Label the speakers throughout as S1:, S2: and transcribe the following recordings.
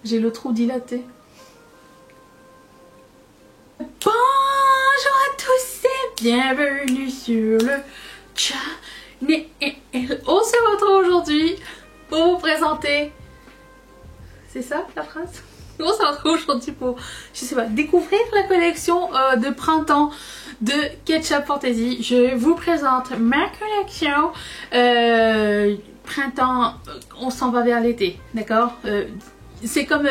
S1: J'ai le trou dilaté. Bonjour à tous et bienvenue sur le channel. On se retrouve aujourd'hui pour vous présenter... C'est ça la phrase? On se retrouve aujourd'hui pour, je sais pas, découvrir la collection de printemps de Ketchup Fantasy. Je vous présente ma collection printemps, on s'en va vers l'été, d'accord? C'est comme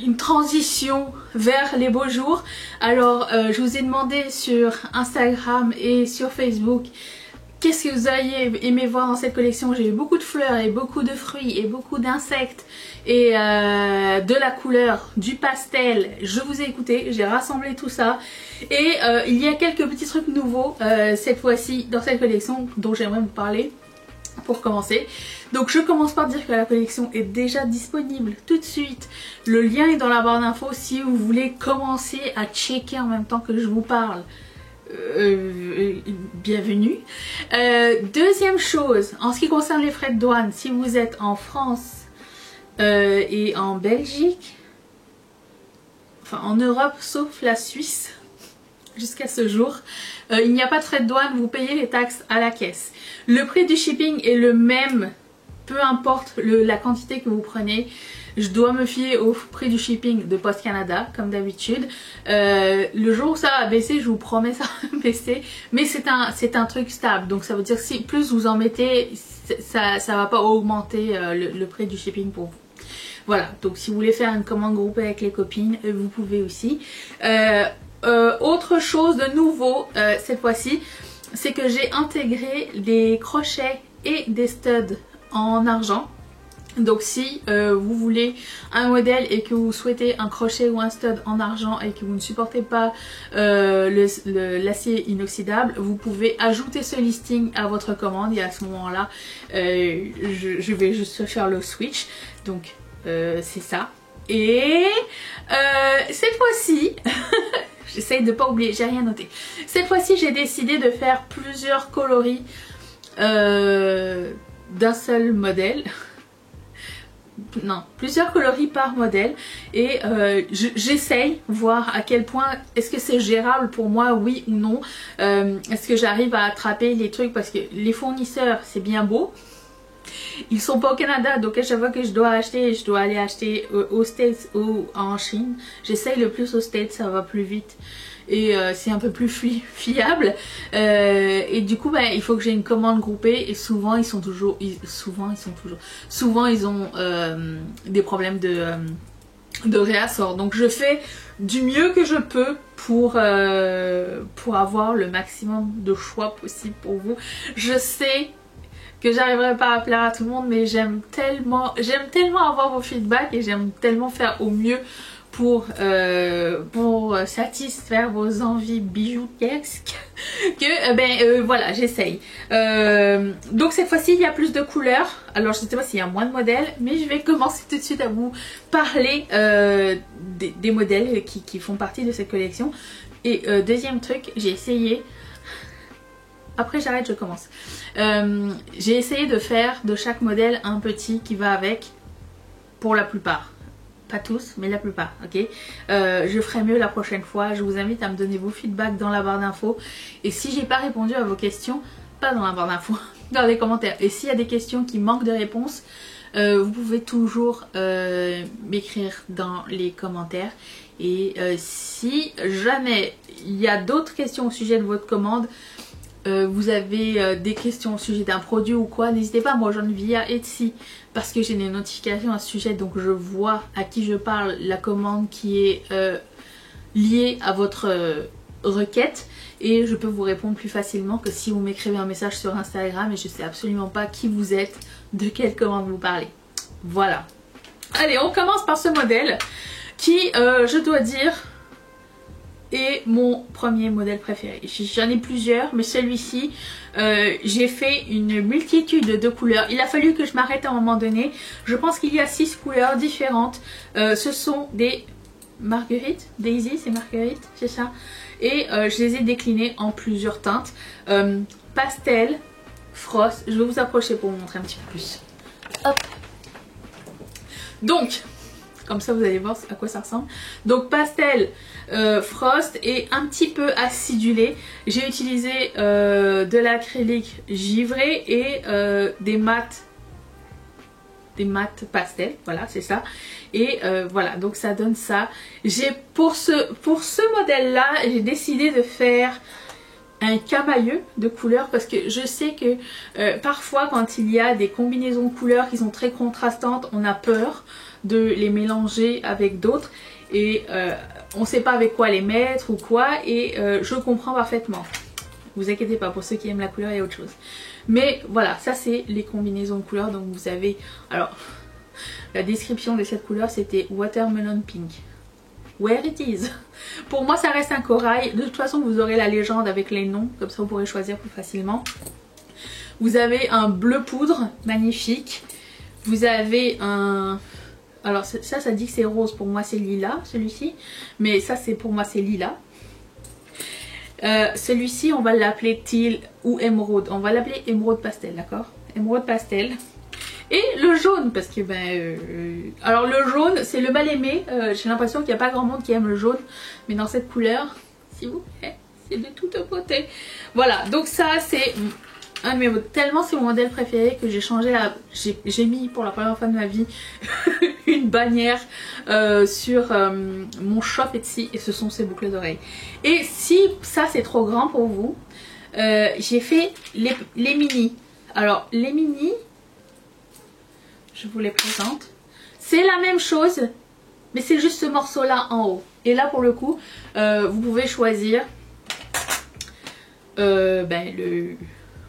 S1: une transition vers les beaux jours. Alors je vous ai demandé sur Instagram et sur Facebook qu'est-ce que vous auriez aimé voir dans cette collection. J'ai eu beaucoup de fleurs et beaucoup de fruits et beaucoup d'insectes et de la couleur, du pastel. Je vous ai écouté, j'ai rassemblé tout ça et il y a quelques petits trucs nouveaux cette fois-ci dans cette collection dont j'aimerais vous parler pour commencer. Donc je commence par dire que la collection est déjà disponible tout de suite. Le lien est dans la barre d'infos si vous voulez commencer à checker en même temps que je vous parle. Bienvenue. Deuxième chose, en ce qui concerne les frais de douane, si vous êtes en France et en Belgique, enfin en Europe sauf la Suisse jusqu'à ce jour, il n'y a pas de frais de douane, vous payez les taxes à la caisse. Le prix du shipping est le même, peu importe la quantité que vous prenez. Je dois me fier au prix du shipping de Post Canada, comme d'habitude. Le jour où ça va baisser, je vous promets, ça va baisser. Mais c'est un truc stable. Donc ça veut dire que si plus vous en mettez, ça va pas augmenter le prix du shipping pour vous. Voilà, donc si vous voulez faire une commande groupée avec les copines, vous pouvez aussi. Autre chose de nouveau cette fois-ci, c'est que j'ai intégré des crochets et des studs en argent. Donc si vous voulez un modèle et que vous souhaitez un crochet ou un stud en argent et que vous ne supportez pas l'acier inoxydable, vous pouvez ajouter ce listing à votre commande et à ce moment là je vais juste faire le switch. Donc c'est ça. Et cette fois-ci j'essaye de pas oublier, j'ai rien noté. Cette fois-ci j'ai décidé de faire plusieurs coloris d'un seul modèle. Non, plusieurs coloris par modèle et j'essaye voir à quel point est-ce que c'est gérable pour moi, oui ou non. Est-ce que j'arrive à attraper les trucs, parce que les fournisseurs c'est bien beau, ils sont pas au Canada, donc à chaque fois que je dois acheter, je dois aller acheter aux States ou en Chine. J'essaye le plus aux States, ça va plus vite et c'est un peu plus fiable et du coup il faut que j'ai une commande groupée et souvent ils ont des problèmes de réassort. Donc je fais du mieux que je peux pour avoir le maximum de choix possible pour vous. Je sais que j'arriverai pas à plaire à tout le monde, mais j'aime tellement avoir vos feedbacks et j'aime tellement faire au mieux pour satisfaire vos envies bijoutiesques que voilà, j'essaye. Donc cette fois-ci il y a plus de couleurs. Alors je ne sais pas s'il y a moins de modèles, mais je vais commencer tout de suite à vous parler des modèles qui font partie de cette collection. Et deuxième truc, j'ai essayé... Après j'arrête, je commence. J'ai essayé de faire de chaque modèle un petit qui va avec, pour la plupart. Pas tous, mais la plupart, ok? Je ferai mieux la prochaine fois. Je vous invite à me donner vos feedbacks dans la barre d'infos. Et si j'ai pas répondu à vos questions, pas dans la barre d'infos, dans les commentaires. Et s'il y a des questions qui manquent de réponse, vous pouvez toujours m'écrire dans les commentaires. Et si jamais il y a d'autres questions au sujet de votre commande, vous avez des questions au sujet d'un produit ou quoi, n'hésitez pas à me rejoindre via Etsy parce que j'ai des notifications à ce sujet, donc je vois à qui je parle, la commande qui est liée à votre requête et je peux vous répondre plus facilement que si vous m'écrivez un message sur Instagram et je sais absolument pas qui vous êtes, de quelle commande vous parlez. Voilà. Allez, on commence par ce modèle qui, je dois dire, est mon premier modèle préféré. J'en ai plusieurs, mais celui-ci, j'ai fait une multitude de couleurs. Il a fallu que je m'arrête à un moment donné. Je pense qu'il y a 6 couleurs différentes. Ce sont des marguerites, Daisy, c'est marguerite, c'est ça. Et je les ai déclinées en plusieurs teintes. Pastel, frost. Je vais vous approcher pour vous montrer un petit peu plus. Hop. Donc, comme ça vous allez voir à quoi ça ressemble. Donc pastel, frost et un petit peu acidulé. J'ai utilisé de l'acrylique givré et des mats pastel, voilà c'est ça. Et voilà, donc ça donne ça. Pour ce modèle là, j'ai décidé de faire un camailleux de couleurs parce que je sais que parfois quand il y a des combinaisons de couleurs qui sont très contrastantes, on a peur de les mélanger avec d'autres et on ne sait pas avec quoi les mettre ou quoi, et je comprends parfaitement. Vous inquiétez pas, pour ceux qui aiment la couleur, il y a autre chose. Mais voilà, ça c'est les combinaisons de couleurs. Donc vous avez, alors la description de cette couleur c'était Watermelon Pink. Where it is. Pour moi ça reste un corail. De toute façon vous aurez la légende avec les noms, comme ça vous pourrez choisir plus facilement. Vous avez un bleu poudre magnifique. Vous avez un... Alors ça dit que c'est rose, pour moi c'est lilas celui-ci. Mais ça c'est pour moi c'est lilas. Celui-ci on va l'appeler teal ou émeraude. On va l'appeler émeraude pastel, d'accord? Émeraude pastel. Et le jaune, parce que alors le jaune c'est le mal aimé. J'ai l'impression qu'il n'y a pas grand monde qui aime le jaune, mais dans cette couleur, s'il vous plaît, c'est de toute beauté. Voilà, donc ça c'est un de mes modèles. Tellement c'est mon modèle préféré que j'ai changé la... J'ai mis pour la première fois de ma vie une bannière sur mon shop Etsy, et ce sont ces boucles d'oreilles. Et si ça c'est trop grand pour vous, j'ai fait les mini. Alors les mini, je vous les présente. C'est la même chose, mais c'est juste ce morceau là en haut. Et là pour le coup, vous pouvez choisir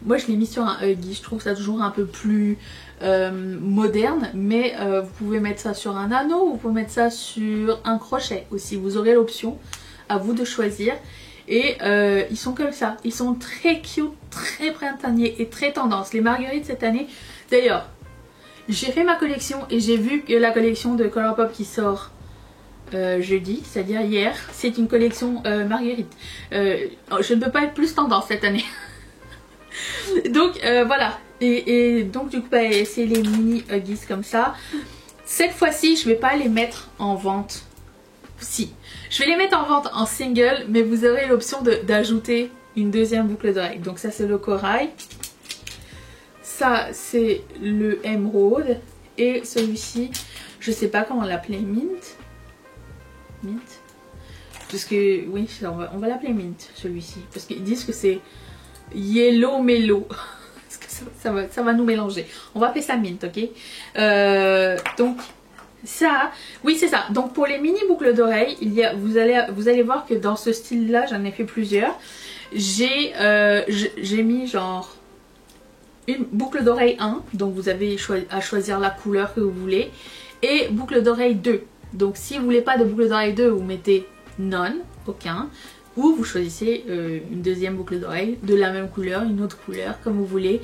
S1: moi je l'ai mis sur un Huggies, je trouve ça toujours un peu plus moderne, mais vous pouvez mettre ça sur un anneau, vous pouvez mettre ça sur un crochet aussi, vous aurez l'option, à vous de choisir. Et ils sont comme ça, ils sont très cute, très printaniers et très tendance. Les marguerites cette année, d'ailleurs, j'ai fait ma collection et j'ai vu que la collection de Colourpop qui sort jeudi, c'est-à-dire hier, c'est une collection marguerite. Je ne peux pas être plus tendance cette année. Donc voilà, et donc du coup c'est les mini Huggies comme ça. Cette fois-ci je vais pas les mettre en vente. Si, je vais les mettre en vente en single, mais vous aurez l'option d'ajouter une deuxième boucle d'oreille. Donc ça c'est le corail, ça c'est le émeraude, et celui-ci je sais pas comment l'appeler, mint, parce que oui on va l'appeler mint celui-ci, parce qu'ils disent que c'est Yellow Mellow. Ça va nous mélanger. On va appeler ça mint, ok? Donc ça, oui c'est ça. Donc pour les mini boucles d'oreilles, vous allez voir que dans ce style là, j'en ai fait plusieurs. J'ai mis genre une boucle d'oreille 1, donc vous avez à choisir la couleur que vous voulez, et boucle d'oreille 2. Donc si vous voulez pas de boucle d'oreille 2, vous mettez none, aucun. Ou vous choisissez une deuxième boucle d'oreille de la même couleur, une autre couleur, comme vous voulez.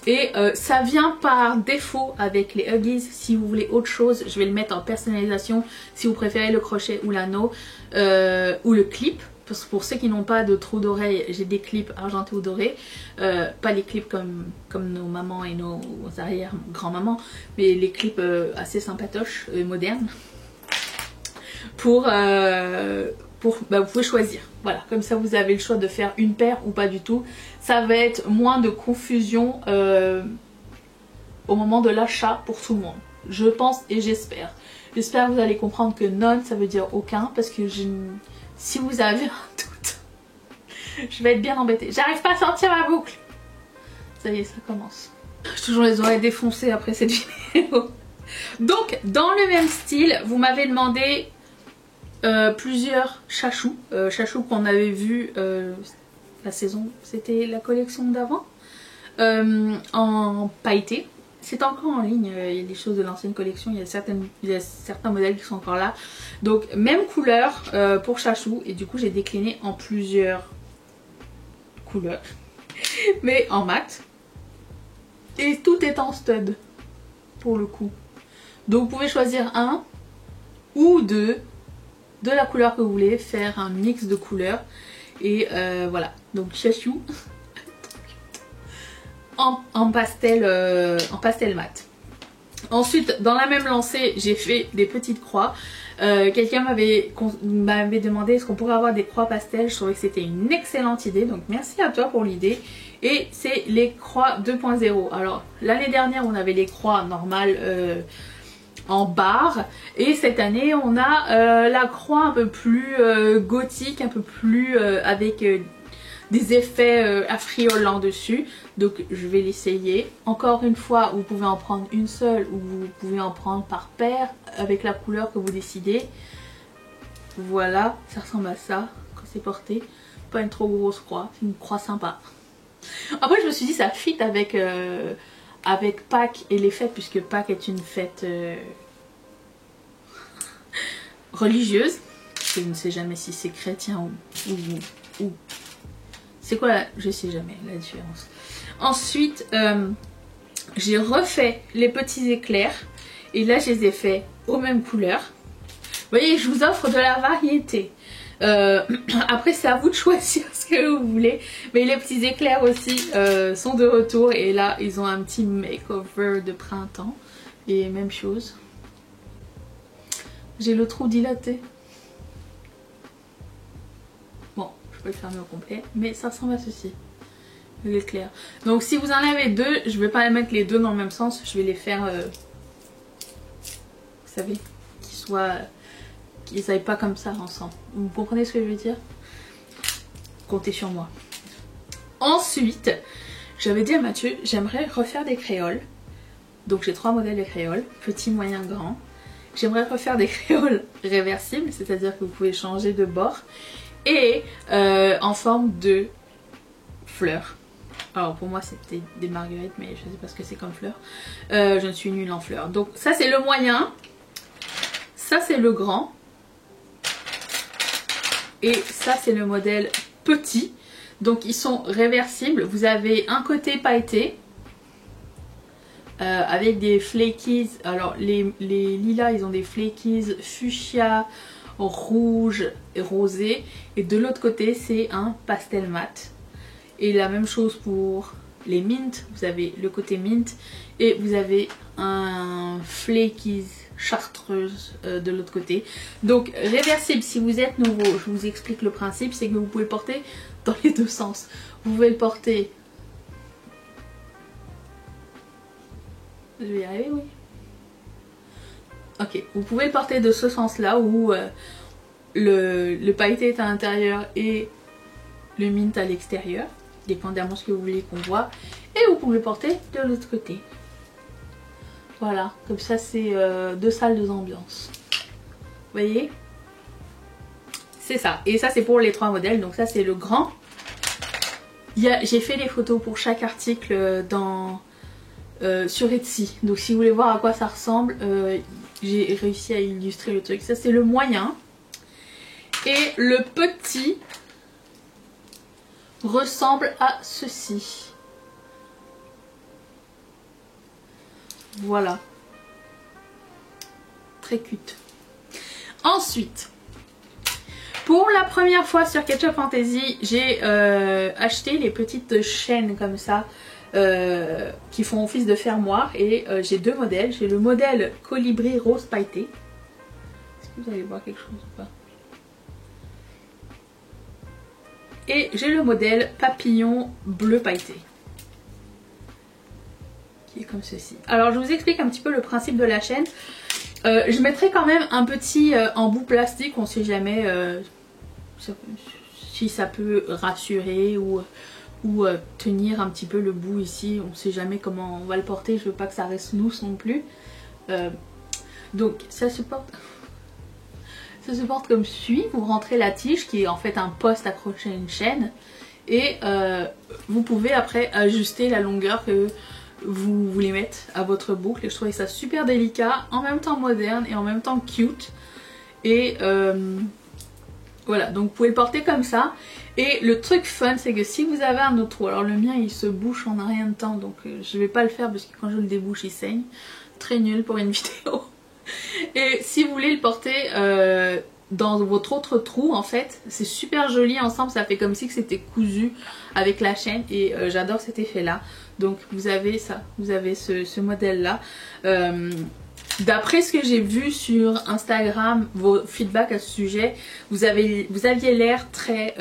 S1: Et ça vient par défaut avec les Huggies. Si vous voulez autre chose, je vais le mettre en personnalisation. Si vous préférez le crochet ou l'anneau ou le clip. Parce que pour ceux qui n'ont pas de trou d'oreille, j'ai des clips argentés ou dorés. Pas les clips comme nos mamans et nos arrière-grand-mamans, mais les clips assez sympatoches, modernes. Vous pouvez choisir, voilà, comme ça vous avez le choix de faire une paire ou pas du tout. Ça va être moins de confusion au moment de l'achat pour tout le monde, je pense et j'espère. J'espère que vous allez comprendre que none ça veut dire aucun, parce que si vous avez un doute, je vais être bien embêtée. J'arrive pas à sortir ma boucle. Ça y est, ça commence. J'ai toujours les oreilles défoncées après cette vidéo. Donc dans le même style, vous m'avez demandé plusieurs chachous, qu'on avait vu la saison, c'était la collection d'avant, en pailleté. C'est encore en ligne, il y a des choses de l'ancienne collection, il y a certains modèles qui sont encore là. Donc même couleur pour chachou, et du coup j'ai décliné en plusieurs couleurs, mais en mat. Et tout est en stud pour le coup. Donc vous pouvez choisir un ou deux de la couleur que vous voulez, faire un mix de couleurs, et voilà, donc chachou en pastel mat. Ensuite, dans la même lancée, j'ai fait des petites croix. Quelqu'un m'avait demandé est-ce qu'on pourrait avoir des croix pastel. Je trouvais que c'était une excellente idée, donc merci à toi pour l'idée. Et c'est les croix 2.0. Alors l'année dernière on avait les croix normales en barre, et cette année on a la croix un peu plus gothique, un peu plus avec des effets affriolants dessus. Donc je vais l'essayer. Encore une fois, vous pouvez en prendre une seule ou vous pouvez en prendre par paire avec la couleur que vous décidez. Voilà, ça ressemble à ça quand c'est porté. Pas une trop grosse croix, c'est une croix sympa. Après je me suis dit ça fit avec, avec Pâques et les fêtes, puisque Pâques est une fête religieuse. Je ne sais jamais si c'est chrétien ou c'est quoi je sais jamais la différence. Ensuite j'ai refait les petits éclairs et là je les ai fait aux mêmes couleurs. Vous voyez, je vous offre de la variété. Après c'est à vous de choisir ce que vous voulez, mais les petits éclairs aussi sont de retour, et là ils ont un petit makeover de printemps et même chose. J'ai le trou dilaté. Bon, je peux le fermer au complet, mais ça ressemble à ceci, l'éclair. Donc si vous en avez deux, je vais pas les mettre les deux dans le même sens, je vais les faire vous savez, qu'ils aillent pas comme ça ensemble. Vous comprenez ce que je veux dire? Comptez sur moi. Ensuite, j'avais dit à Mathieu, j'aimerais refaire des créoles. Donc j'ai 3 modèles de créoles, petit, moyen, grand. J'aimerais refaire des créoles réversibles, c'est-à-dire que vous pouvez changer de bord, et en forme de fleurs. Alors pour moi c'était des marguerites, mais je ne sais pas ce que c'est comme fleurs. Je ne suis nulle en fleurs. Donc ça c'est le moyen, ça c'est le grand, et ça c'est le modèle petit. Donc ils sont réversibles. Vous avez un côté pailleté avec des flakies. Alors les lilas ils ont des flakies fuchsia, rouge et rosé, et de l'autre côté c'est un pastel mat. Et la même chose pour les mint, vous avez le côté mint et vous avez un flakies chartreuse de l'autre côté. Donc réversible, si vous êtes nouveau, je vous explique le principe, c'est que vous pouvez le porter dans les deux sens. Vous pouvez le porter, je vais y arriver, oui. Ok, vous pouvez le porter de ce sens là où le pailleté est à l'intérieur et le mint à l'extérieur, dépendamment de ce que vous voulez qu'on voit, et vous pouvez le porter de l'autre côté. Voilà, comme ça c'est 2 salles, 2 ambiances. Vous voyez? C'est ça, et ça c'est pour les 3 modèles, donc ça c'est le grand. J'ai fait les photos pour chaque article sur Etsy, donc si vous voulez voir à quoi ça ressemble, j'ai réussi à illustrer le truc. Ça c'est le moyen, et le petit ressemble à ceci. Voilà, très cute. Ensuite, pour la première fois sur Ketchup Fantasy, j'ai acheté les petites chaînes comme ça qui font office de fermoir, et j'ai 2 modèles. J'ai le modèle colibri rose pailleté. Est-ce que vous allez voir quelque chose ou pas? Et j'ai le modèle papillon bleu pailleté, qui est comme ceci. Alors je vous explique un petit peu le principe de la chaîne. Je mettrai quand même un petit embout plastique, on sait jamais si ça peut rassurer ou tenir un petit peu le bout ici. On sait jamais comment on va le porter, je veux pas que ça reste loose non plus. Donc ça se porte comme suit. Vous rentrez la tige qui est en fait un poste accroché à une chaîne, et vous pouvez après ajuster la longueur que vous voulez mettre à votre boucle. Et je trouvais ça super délicat, en même temps moderne et en même temps cute. Et voilà, donc vous pouvez le porter comme ça. Et le truc fun, c'est que si vous avez un autre trou, alors le mien il se bouche en un rien de temps, donc je vais pas le faire parce que quand je le débouche il saigne. Très nul pour une vidéo. Et si vous voulez le porter dans votre autre trou en fait. C'est super joli ensemble, ça fait comme si que c'était cousu avec la chaîne et j'adore cet effet là. Donc vous avez ça, vous avez ce modèle là. D'après ce que j'ai vu sur Instagram, vos feedbacks à ce sujet, vous aviez l'air très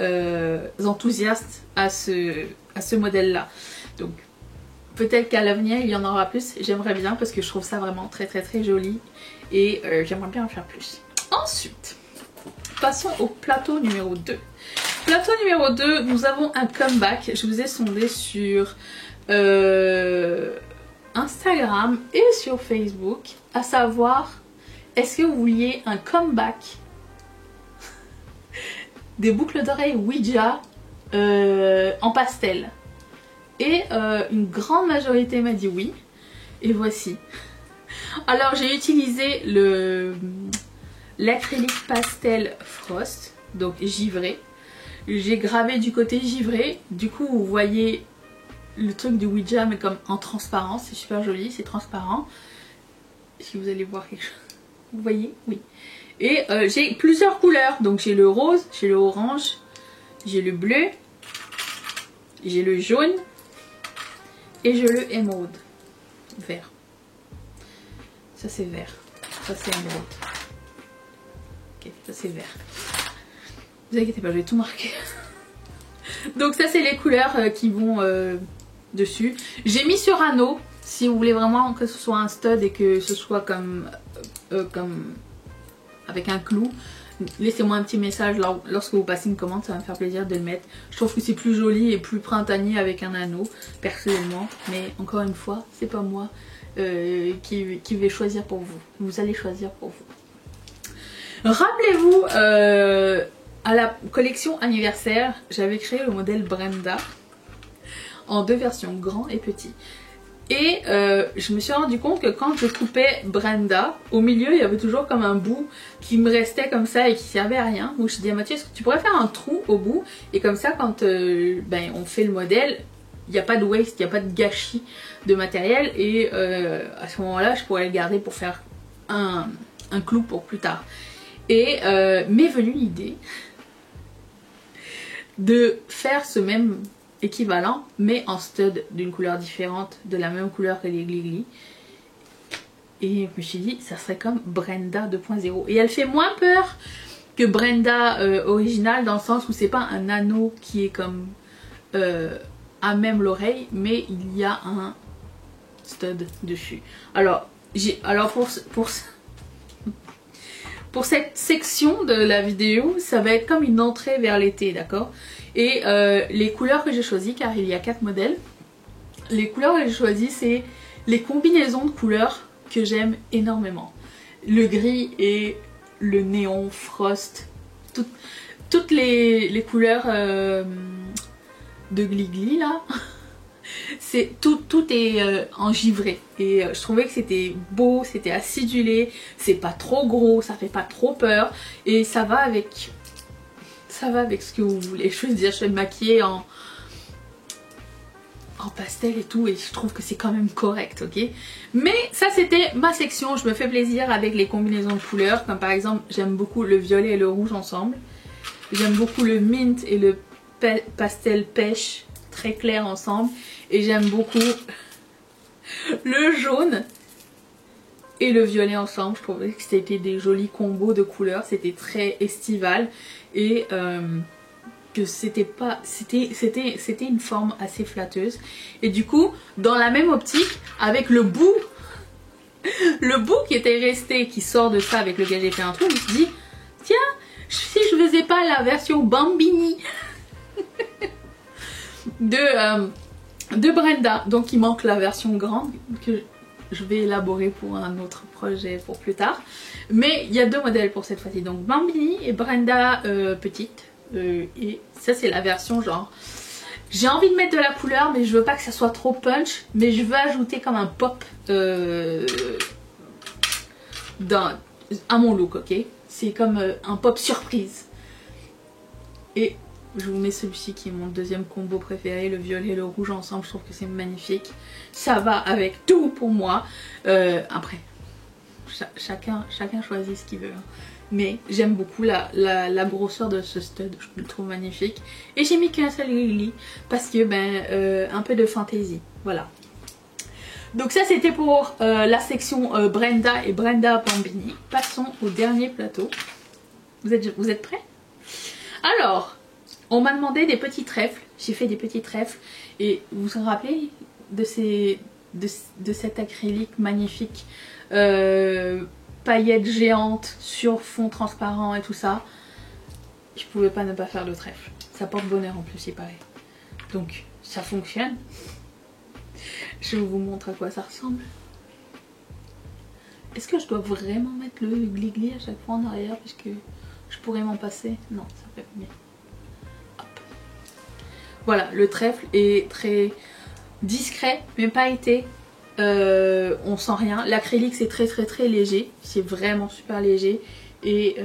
S1: enthousiaste à ce modèle là. Donc peut-être qu'à l'avenir il y en aura plus, j'aimerais bien parce que je trouve ça vraiment très joli et j'aimerais bien en faire plus. Ensuite, passons au plateau numéro 2. Plateau numéro 2, nous avons un comeback. Je vous ai sondé sur Instagram et sur Facebook, à savoir, est-ce que vous vouliez un comeback des boucles d'oreilles Ouija en pastel? Et une grande majorité m'a dit oui. Et voici. Alors j'ai utilisé l'acrylique pastel Frost, donc givré. J'ai gravé du côté givré. Du coup vous voyez le truc du Ouija mais comme en transparent. C'est super joli, c'est transparent. Si vous allez voir quelque chose, vous voyez, oui. Et j'ai plusieurs couleurs. Donc j'ai le rose, j'ai le orange, j'ai le bleu, j'ai le jaune et j'ai le émeraude vert. Ça c'est vert, ça c'est émeraude. Ok, ça c'est vert. Vous inquiétez pas, je vais tout marquer. Donc ça c'est les couleurs qui vont dessus. J'ai mis sur anneau, si vous voulez vraiment que ce soit un stud et que ce soit comme avec un clou. Laissez-moi un petit message lorsque vous passez une commande, ça va me faire plaisir de le mettre. Je trouve que c'est plus joli et plus printanier avec un anneau, personnellement. Mais encore une fois, c'est pas moi qui vais choisir pour vous. Vous allez choisir pour vous. Rappelez-vous, à la collection anniversaire, j'avais créé le modèle Brenda en 2 versions, grand et petit. Et je me suis rendu compte que quand je coupais Brenda, au milieu il y avait toujours comme un bout qui me restait comme ça et qui servait à rien. Donc je dis à Mathieu, est-ce que tu pourrais faire un trou au bout? Et comme ça quand on fait le modèle, il n'y a pas de waste, il n'y a pas de gâchis de matériel. Et à ce moment-là, je pourrais le garder pour faire un clou pour plus tard. Et m'est venue l'idée de faire ce même équivalent mais en stud d'une couleur différente, de la même couleur que les glis-glis. Et je me suis dit ça serait comme Brenda 2.0 et elle fait moins peur que Brenda originale, dans le sens où c'est pas un anneau qui est comme à même l'oreille, mais il y a un stud dessus. Alors pour cette section de la vidéo, ça va être comme une entrée vers l'été, d'accord? Et les couleurs que j'ai choisies, car il y a 4 modèles, les couleurs que j'ai choisies, c'est les combinaisons de couleurs que j'aime énormément. Le gris et le néon, frost, toutes les couleurs de glis-glis là. Tout est en givré et je trouvais que c'était beau, c'était acidulé, c'est pas trop gros, ça fait pas trop peur et ça va avec ce que vous voulez. Je veux dire, je vais me maquiller en pastel et tout et je trouve que c'est quand même correct, ok? Mais ça c'était ma section, je me fais plaisir avec les combinaisons de couleurs, comme par exemple j'aime beaucoup le violet et le rouge ensemble, j'aime beaucoup le mint et le pastel pêche très clair ensemble, et j'aime beaucoup le jaune et le violet ensemble. Je trouvais que c'était des jolis combos de couleurs, c'était très estival et que c'était une forme assez flatteuse. Et du coup, dans la même optique, avec le bout qui était resté, qui sort de ça avec lequel j'ai fait un trou, je me suis dit tiens, si je faisais pas la version Bambini de Brenda. Donc il manque la version grande que je vais élaborer pour un autre projet pour plus tard. Mais il y a 2 modèles pour cette fois-ci. Donc Bambini et Brenda petite. Et ça c'est la version genre... J'ai envie de mettre de la couleur mais je veux pas que ça soit trop punch. Mais je veux ajouter comme un pop à mon look, ok? C'est comme un pop surprise. Et je vous mets celui-ci qui est mon deuxième combo préféré, le violet et le rouge ensemble, je trouve que c'est magnifique. Ça va avec tout pour moi. Après, chacun choisit ce qu'il veut. mais j'aime beaucoup la grosseur de ce stud, je le trouve magnifique. Et j'ai mis qu'un seul aiguille parce que un peu de fantaisie, voilà. Donc ça c'était pour la section Brenda et Brenda Bambini. Passons au dernier plateau. Vous êtes prêts? Alors, on m'a demandé des petits trèfles, j'ai fait des petits trèfles et vous vous rappelez de cet acrylique magnifique, paillettes géantes sur fond transparent et tout ça. Je pouvais pas ne pas faire de trèfle, ça porte bonheur en plus il paraît. Donc ça fonctionne. Je vous montre à quoi ça ressemble. Est-ce que je dois vraiment mettre le glis-glis à chaque fois en arrière puisque je pourrais m'en passer? Non, ça fait bien. Hop. Voilà, le trèfle est très discret mais pailleté. On sent rien. L'acrylique c'est très léger. C'est vraiment super léger. Et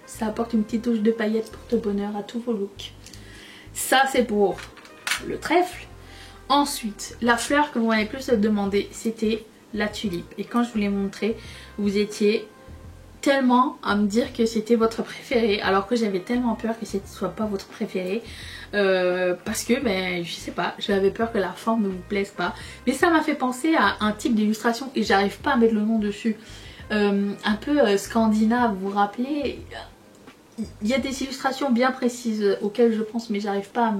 S1: ça apporte une petite touche de paillettes porte-bonheur à tous vos looks. Ça c'est pour le trèfle. Ensuite, la fleur que vous m'avez plus demandé, c'était la tulipe. Et quand je vous l'ai montré, vous étiez tellement à me dire que c'était votre préféré, alors que j'avais tellement peur que ce ne soit pas votre préféré. Parce que, je sais pas, j'avais peur que la forme ne vous plaise pas. Mais ça m'a fait penser à un type d'illustration et j'arrive pas à mettre le nom dessus. Un peu scandinave, vous vous rappelez? Il y a des illustrations bien précises auxquelles je pense, mais j'arrive pas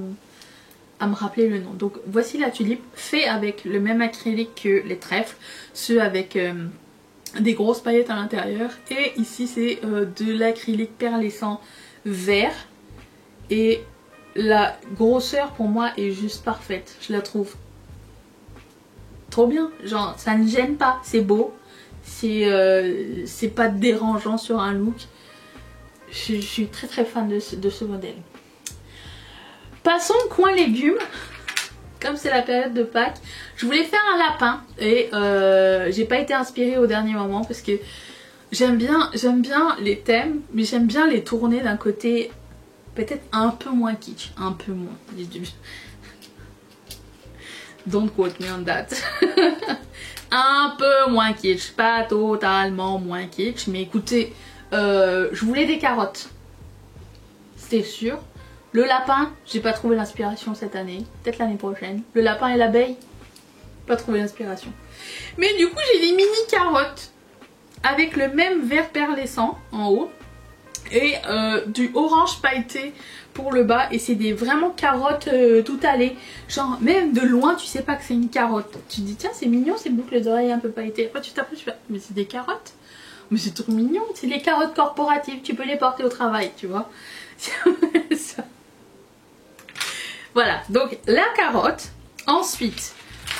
S1: à me rappeler le nom. Donc voici la tulipe, fait avec le même acrylique que les trèfles, ceux avec des grosses paillettes à l'intérieur. Et ici c'est de l'acrylique perlescent vert. Et la grosseur pour moi est juste parfaite. Je la trouve trop bien. Genre ça ne gêne pas, c'est beau. C'est pas dérangeant sur un look. Je suis très fan de ce modèle. Passons au coin légumes. Comme c'est la période de Pâques, je voulais faire un lapin et j'ai pas été inspirée au dernier moment parce que j'aime bien les thèmes, mais j'aime bien les tourner d'un côté peut-être un peu moins kitsch, un peu moins. Don't quote me on that. Un peu moins kitsch, pas totalement moins kitsch, mais écoutez, je voulais des carottes, c'était sûr. Le lapin, j'ai pas trouvé l'inspiration cette année, peut-être l'année prochaine. Le lapin et l'abeille, pas trouvé l'inspiration. Mais du coup j'ai des mini carottes avec le même vert perlescent en haut et du orange pailleté pour le bas. Et c'est des vraiment carottes tout allées. Genre même de loin tu sais pas que c'est une carotte. Tu te dis tiens c'est mignon ces boucles d'oreilles un peu pailletées. Après tu t'approches, tu fais mais c'est des carottes. Mais c'est trop mignon, c'est les carottes corporatives, tu peux les porter au travail, tu vois. Ça. Voilà, donc la carotte. Ensuite,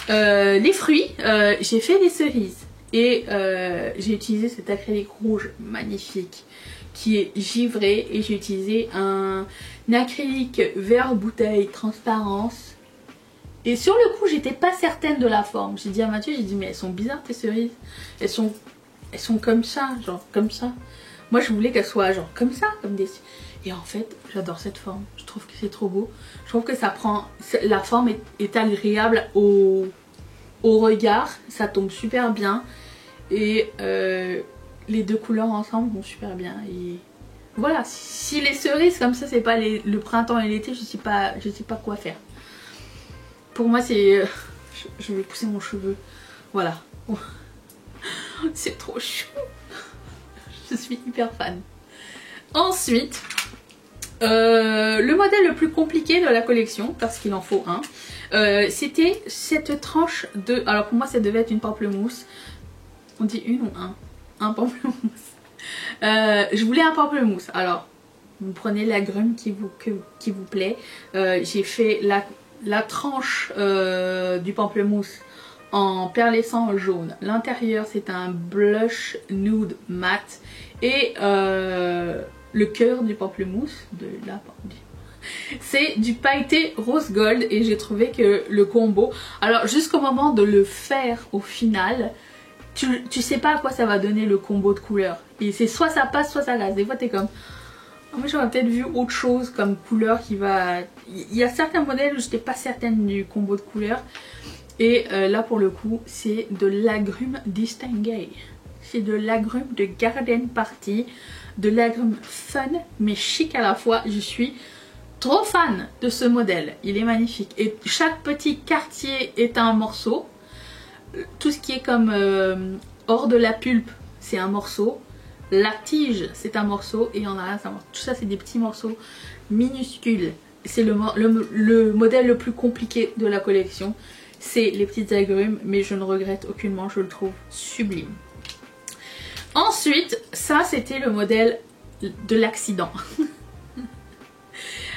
S1: les fruits, j'ai fait des cerises. Et j'ai utilisé cet acrylique rouge magnifique qui est givré. Et j'ai utilisé un acrylique vert bouteille transparence. Et sur le coup, j'étais pas certaine de la forme. J'ai dit à Mathieu, j'ai dit mais elles sont bizarres tes cerises. Elles sont comme ça, genre comme ça. Moi je voulais qu'elles soient genre comme ça, comme des... Et en fait, j'adore cette forme. Je trouve que c'est trop beau. Je trouve que ça prend... La forme est agréable au regard. Ça tombe super bien. Et les deux couleurs ensemble vont super bien. Et voilà, si les cerises comme ça, c'est pas le printemps et l'été, je sais pas quoi faire. Pour moi, c'est... je vais pousser mon cheveu. Voilà. C'est trop chou. Je suis hyper fan. Ensuite... le modèle le plus compliqué de la collection, parce qu'il en faut un, c'était cette tranche de... Alors pour moi ça devait être une pamplemousse. On dit une ou un? Un pamplemousse. Je voulais un pamplemousse. Alors vous prenez l'agrume qui vous plaît. J'ai fait la tranche du pamplemousse en perlescent jaune. L'intérieur c'est un blush nude mat. Et le cœur du pamplemousse, c'est du pailleté rose gold. Et j'ai trouvé que le combo, alors jusqu'au moment de le faire au final, tu sais pas à quoi ça va donner le combo de couleurs. Et c'est soit ça passe soit ça casse. Des fois t'es comme, oh, moi j'aurais peut-être vu autre chose comme couleur qui va... Il y a certains modèles où j'étais pas certaine du combo de couleurs. Et là pour le coup c'est de l'agrume distingué. C'est de l'agrumes de Garden Party. De l'agrumes fun mais chic à la fois. Je suis trop fan de ce modèle. Il est magnifique. Et chaque petit quartier est un morceau. Tout ce qui est comme hors de la pulpe, c'est un morceau. La tige, c'est un morceau. Et il y en a un, tout ça, c'est des petits morceaux minuscules. C'est le modèle le plus compliqué de la collection. C'est les petites agrumes, mais je ne regrette aucunement. Je le trouve sublime. Ensuite, ça, c'était le modèle de l'accident.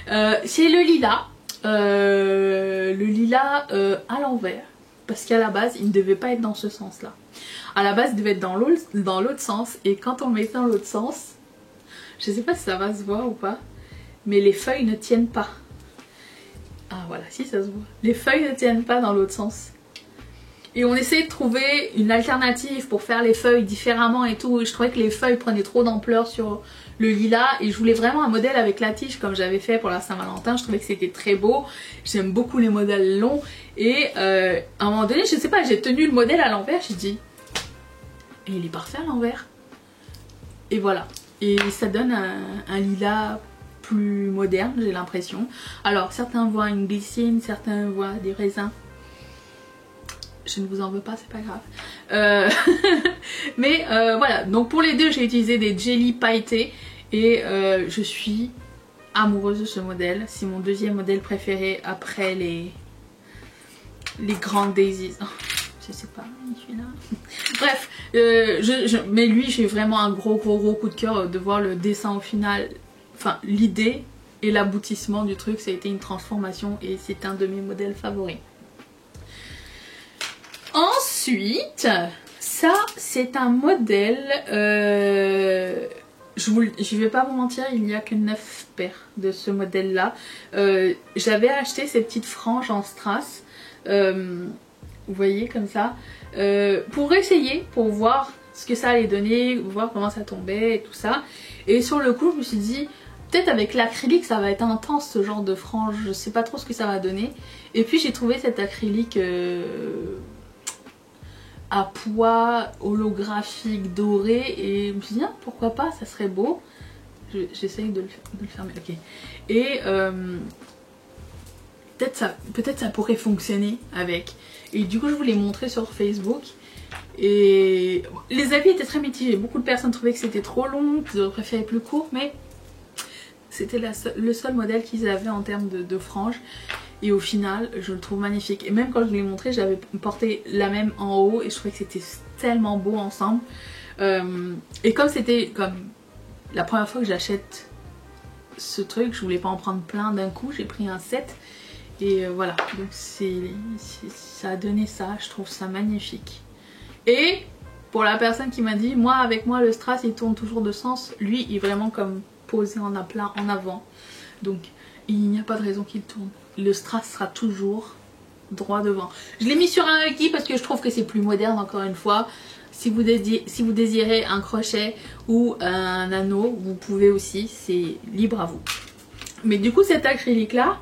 S1: C'est le lilas. Le lilas à l'envers. Parce qu'à la base, il ne devait pas être dans ce sens-là. À la base, il devait être dans l'autre sens. Et quand on le mettait dans l'autre sens, je ne sais pas si ça va se voir ou pas, mais les feuilles ne tiennent pas. Ah voilà, si ça se voit. Les feuilles ne tiennent pas dans l'autre sens. Et on essayait de trouver une alternative pour faire les feuilles différemment et tout. Et je trouvais que les feuilles prenaient trop d'ampleur sur le lilas. Et je voulais vraiment un modèle avec la tige comme j'avais fait pour la Saint-Valentin. Je trouvais que c'était très beau. J'aime beaucoup les modèles longs. Et à un moment donné, je sais pas, j'ai tenu le modèle à l'envers. J'ai dit, et il est parfait à l'envers. Et voilà. Et ça donne un lilas plus moderne, j'ai l'impression. Alors, certains voient une glycine, certains voient des raisins. Je ne vous en veux pas, c'est pas grave. Mais voilà, donc pour les deux, j'ai utilisé des jelly pailletés et je suis amoureuse de ce modèle. C'est mon deuxième modèle préféré après les grandes daisies. Oh, je sais pas, celui-là. Bref, mais lui, j'ai vraiment un gros coup de cœur de voir le dessin au final. Enfin, l'idée et l'aboutissement du truc, ça a été une transformation et c'est un de mes modèles favoris. Ensuite, ça c'est un modèle, je vais pas vous mentir, il n'y a que 9 paires de ce modèle là. J'avais acheté ces petites franges en strass, vous voyez comme ça, pour essayer, pour voir ce que ça allait donner, voir comment ça tombait et tout ça. Et sur le coup je me suis dit, peut-être avec l'acrylique ça va être intense ce genre de frange, je sais pas trop ce que ça va donner. Et puis j'ai trouvé cet acrylique à poids holographique doré et je me suis dit ah, pourquoi pas, ça serait beau. J'essaye de le fermer, ok. Et peut-être ça pourrait fonctionner avec. Et du coup je vous l'ai montré sur Facebook et les avis étaient très mitigés. Beaucoup de personnes trouvaient que c'était trop long, qu'ils auraient préféré plus court, mais c'était le seul modèle qu'ils avaient en termes de franges. Et au final, je le trouve magnifique. Et même quand je vous l'ai montré, j'avais porté la même en haut et je trouvais que c'était tellement beau ensemble. Et comme c'était comme la première fois que j'achète ce truc, je voulais pas en prendre plein d'un coup, j'ai pris un set. Et voilà, donc ça a donné ça, je trouve ça magnifique. Et pour la personne qui m'a dit, moi avec moi le strass il tourne toujours de sens, lui il est vraiment comme posé en aplat en avant. Donc il n'y a pas de raison qu'il tourne. Le strass sera toujours droit devant. Je l'ai mis sur un huggy parce que je trouve que c'est plus moderne encore une fois. Si vous désirez un crochet ou un anneau, vous pouvez aussi, c'est libre à vous. Mais du coup cet acrylique là,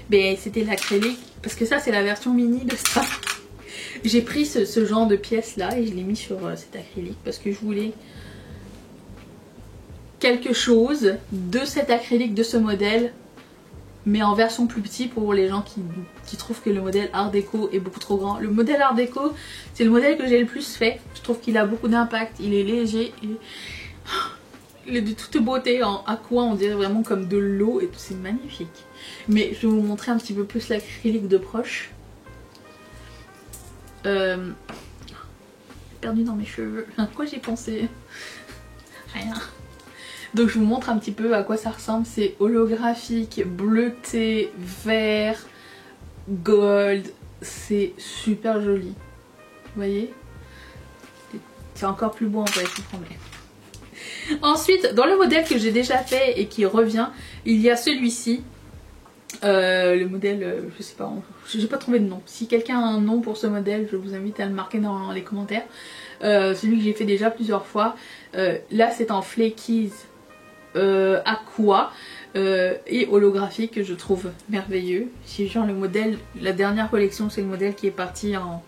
S1: ben, c'était l'acrylique, parce que ça c'est la version mini de ça. J'ai pris ce genre de pièce là et je l'ai mis sur cet acrylique parce que je voulais quelque chose de cet acrylique, de ce modèle, mais en version plus petit pour les gens qui trouvent que le modèle Art Déco est beaucoup trop grand. Le modèle Art Déco, c'est le modèle que j'ai le plus fait. Je trouve qu'il a beaucoup d'impact, il est léger et il est de toute beauté en aqua, on dirait vraiment comme de l'eau et tout, c'est magnifique. Mais je vais vous montrer un petit peu plus l'acrylique de proche. Perdu dans mes cheveux. À quoi j'ai pensé? Rien. Donc je vous montre un petit peu à quoi ça ressemble. C'est holographique, bleuté, vert, gold. C'est super joli. Vous voyez? C'est encore plus beau en vrai, je vous promets. Ensuite, dans le modèle que j'ai déjà fait et qui revient, il y a celui-ci. Le modèle, je sais pas, j'ai pas trouvé de nom. Si quelqu'un a un nom pour ce modèle, je vous invite à le marquer dans les commentaires. Celui que j'ai fait déjà plusieurs fois. Là c'est en flakies aqua et holographique que je trouve merveilleux. C'est genre le modèle, la dernière collection c'est le modèle qui est parti en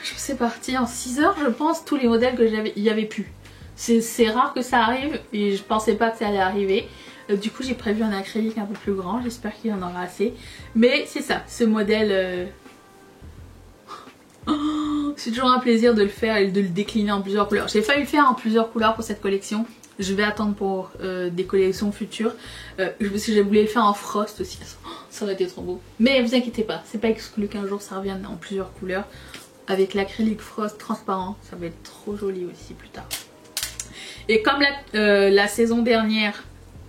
S1: C'est parti en 6 heures, je pense, tous les modèles que j'avais, il y avait plus. C'est rare que ça arrive et je pensais pas que ça allait arriver. Du coup j'ai prévu un acrylique un peu plus grand, j'espère qu'il y en aura assez. Mais c'est ça, ce modèle... Oh, c'est toujours un plaisir de le faire et de le décliner en plusieurs couleurs. J'ai failli le faire en plusieurs couleurs pour cette collection. Je vais attendre pour des collections futures. Parce que je voulais le faire en frost aussi. Ça aurait été trop beau. Mais vous inquiétez pas, c'est pas exclu qu'un jour ça revienne en plusieurs couleurs. Avec l'acrylique frost transparent, ça va être trop joli aussi plus tard. Et comme la saison dernière,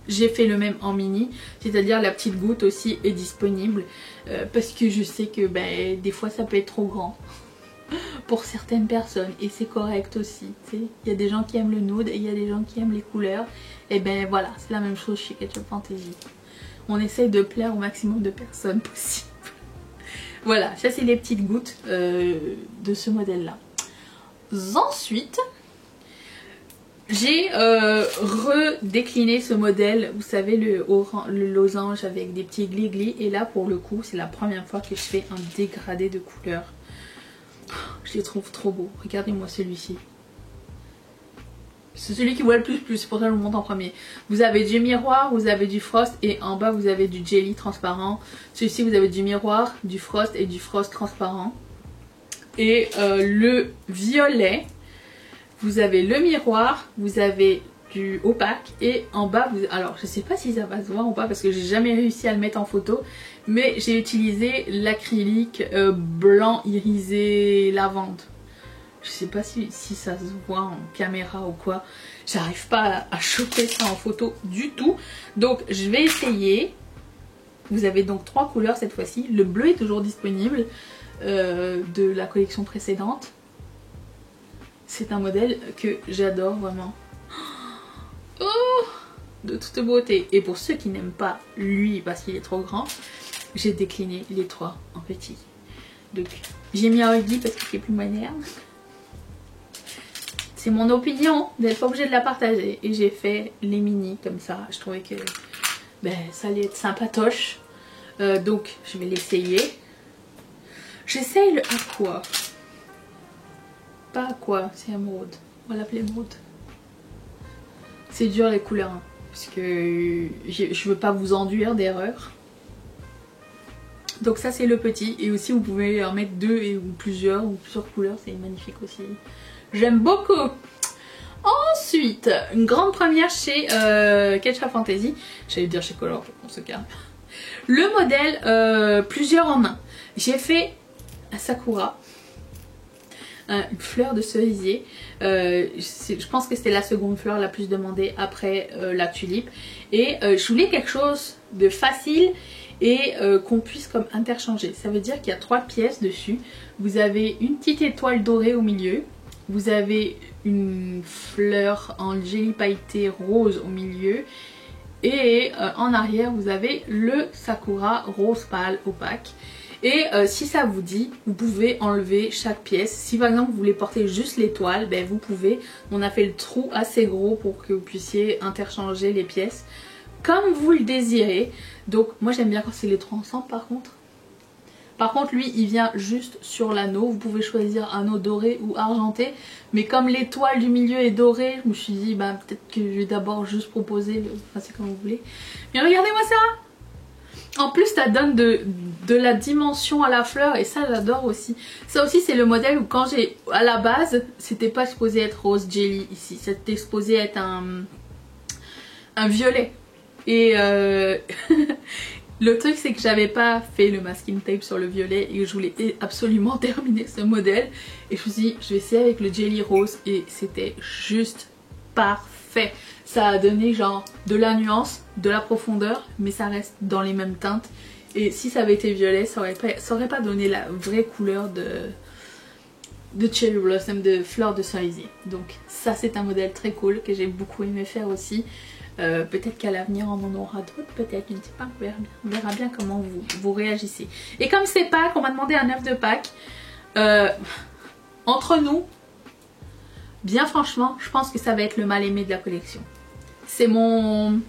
S1: j'ai fait le même en mini, c'est-à-dire la petite goutte aussi est disponible. Parce que je sais que des fois ça peut être trop grand pour certaines personnes et c'est correct aussi. Il y a des gens qui aiment le nude et il y a des gens qui aiment les couleurs. Et ben voilà, c'est la même chose chez Ketchup Fantasy. On essaye de plaire au maximum de personnes possible. Voilà, ça c'est les petites gouttes de ce modèle là. Ensuite, j'ai redécliné ce modèle, vous savez le losange avec des petits glis-glis. Et là pour le coup c'est la première fois que je fais un dégradé de couleur. Je les trouve trop beaux, regardez-moi celui-ci. C'est celui qui voit le plus, c'est pour ça que je le montre en premier. Vous avez du miroir, vous avez du frost et en bas vous avez du jelly transparent. Celui-ci vous avez du miroir, du frost et du frost transparent. Et le violet, vous avez le miroir, vous avez du opaque et en bas, alors je sais pas si ça va se voir ou pas parce que j'ai jamais réussi à le mettre en photo, mais j'ai utilisé l'acrylique blanc irisé lavande. Je sais pas si ça se voit en caméra ou quoi. J'arrive pas à choper ça en photo du tout. Donc je vais essayer. Vous avez donc 3 couleurs cette fois-ci. Le bleu est toujours disponible de la collection précédente. C'est un modèle que j'adore vraiment. Oh, de toute beauté. Et pour ceux qui n'aiment pas lui parce qu'il est trop grand, j'ai décliné les 3 en petit. Donc j'ai mis un ugly parce qu'il est plus moderne. C'est mon opinion, vous n'êtes pas obligé de la partager. Et j'ai fait les mini comme ça. Je trouvais que ça allait être sympatoche. Donc je vais l'essayer. J'essaye le aqua. Pas aqua, c'est émeraude. On va l'appeler émeraude. C'est dur les couleurs. Hein, parce que je veux pas vous enduire d'erreurs. Donc ça c'est le petit. Et aussi vous pouvez en mettre 2 ou plusieurs couleurs. C'est magnifique aussi. J'aime beaucoup. Ensuite, une grande première chez Ketchup Fantasy. J'allais dire chez Color, on se calme. Le modèle plusieurs en un. J'ai fait un sakura. Une fleur de cerisier. Je pense que c'était la seconde fleur la plus demandée après la tulipe. Et je voulais quelque chose de facile et qu'on puisse comme interchanger. Ça veut dire qu'il y a 3 pièces dessus. Vous avez une petite étoile dorée au milieu. Vous avez une fleur en jelly pailleté rose au milieu. Et en arrière vous avez le sakura rose pâle opaque. Et si ça vous dit, vous pouvez enlever chaque pièce. Si par exemple vous voulez porter juste l'étoile, vous pouvez. On a fait le trou assez gros pour que vous puissiez interchanger les pièces comme vous le désirez. Donc moi j'aime bien quand c'est les 3 ensemble par contre. Par contre lui il vient juste sur l'anneau. Vous pouvez choisir anneau doré ou argenté. Mais comme l'étoile du milieu est dorée, je me suis dit peut-être que je vais d'abord juste proposer enfin c'est comme vous voulez. Mais regardez-moi ça. En plus ça donne de la dimension à la fleur et ça j'adore aussi. Ça aussi c'est le modèle où quand j'ai à la base c'était pas supposé être rose jelly ici. C'était supposé être un violet. Et le truc c'est que j'avais pas fait le masking tape sur le violet et je voulais absolument terminer ce modèle. Et je me suis dit je vais essayer avec le jelly rose et c'était juste parfait. Ça a donné genre de la nuance, de la profondeur mais ça reste dans les mêmes teintes. Et si ça avait été violet ça aurait pas donné la vraie couleur de cherry blossom, de fleur de cerisier. Donc ça c'est un modèle très cool que j'ai beaucoup aimé faire aussi. Peut-être qu'à l'avenir on en aura d'autres, peut-être, je ne sais pas, on verra bien comment vous réagissez. Et comme c'est Pâques, on m'a demandé un œuf de Pâques. Entre nous, bien franchement, je pense que ça va être le mal aimé de la collection. C'est mon...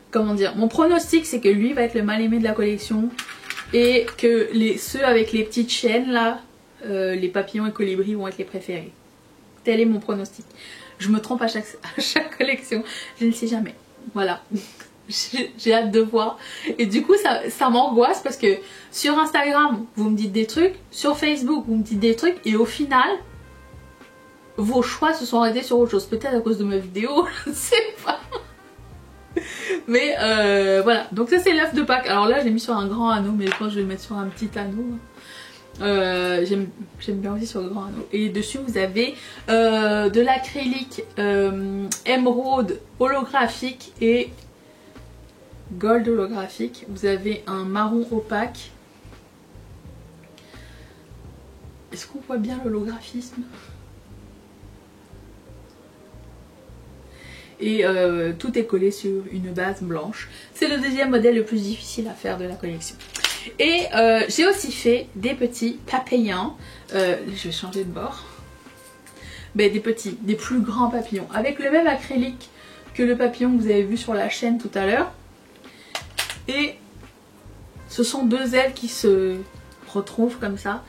S1: Comment dire, mon pronostic c'est que lui va être le mal aimé de la collection. Et que ceux avec les petites chaînes là, les papillons et colibris vont être les préférés. Tel est mon pronostic. Je me trompe à chaque collection, je ne sais jamais. Voilà. J'ai hâte de voir. Et du coup ça m'angoisse parce que sur Instagram vous me dites des trucs, sur Facebook vous me dites des trucs et au final vos choix se sont arrêtés sur autre chose. Peut-être à cause de ma vidéo, je ne sais pas. Mais voilà, donc ça c'est l'œuf de Pâques. Alors là je l'ai mis sur un grand anneau, mais je pense que je vais le mettre sur un petit anneau. J'aime bien aussi sur le grand anneau. Et dessus vous avez de l'acrylique émeraude holographique et gold holographique. Vous avez un marron opaque. Est-ce qu'on voit bien l'holographisme? Et tout est collé sur une base blanche. C'est le deuxième modèle le plus difficile à faire de la collection. Et j'ai aussi fait des petits papillons. Je vais changer de bord. Mais des plus grands papillons. Avec le même acrylique que le papillon que vous avez vu sur la chaîne tout à l'heure. Et ce sont deux ailes qui se retrouvent comme ça.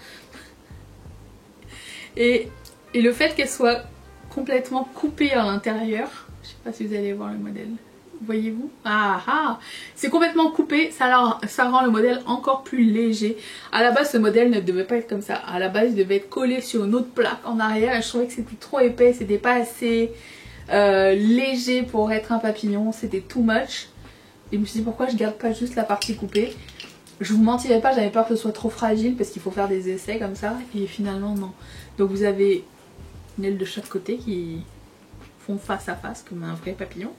S1: Et le fait qu'elles soient complètement coupées à l'intérieur, je sais pas si vous allez voir le modèle, voyez-vous? Ah ah, c'est complètement coupé, ça rend le modèle encore plus léger. À la base ce modèle ne devait pas être comme ça, à la base il devait être collé sur une autre plaque en arrière et je trouvais que c'était trop épais, c'était pas assez léger pour être un papillon, c'était too much. Et je me suis dit pourquoi je garde pas juste la partie coupée. Je vous mentirais pas, j'avais peur que ce soit trop fragile parce qu'il faut faire des essais comme ça et finalement non. Donc vous avez une aile de chaque côté qui font face à face comme un vrai papillon.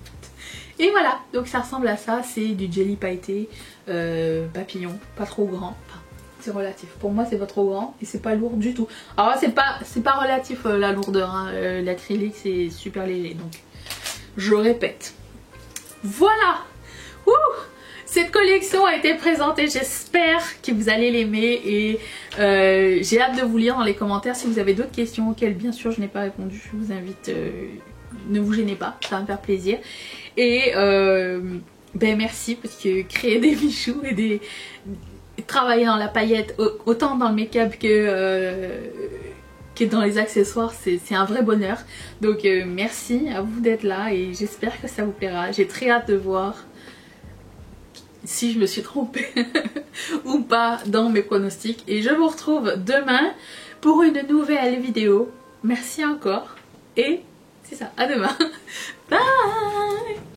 S1: Et voilà, donc ça ressemble à ça, c'est du jelly pailleté papillon, pas trop grand. Enfin, c'est relatif, pour moi c'est pas trop grand et c'est pas lourd du tout. Alors c'est pas relatif la lourdeur, hein. L'acrylique c'est super léger donc je répète. Voilà. Ouh, cette collection a été présentée, j'espère que vous allez l'aimer et j'ai hâte de vous lire dans les commentaires si vous avez d'autres questions auxquelles bien sûr je n'ai pas répondu. Je vous invite, ne vous gênez pas, ça va me faire plaisir. Et ben merci parce que créer des bijoux et travailler dans la paillette, autant dans le make-up que dans les accessoires, c'est un vrai bonheur. Donc merci à vous d'être là et j'espère que ça vous plaira. J'ai très hâte de voir si je me suis trompée ou pas dans mes pronostics. Et je vous retrouve demain pour une nouvelle vidéo. Merci encore et c'est ça, à demain. Bye.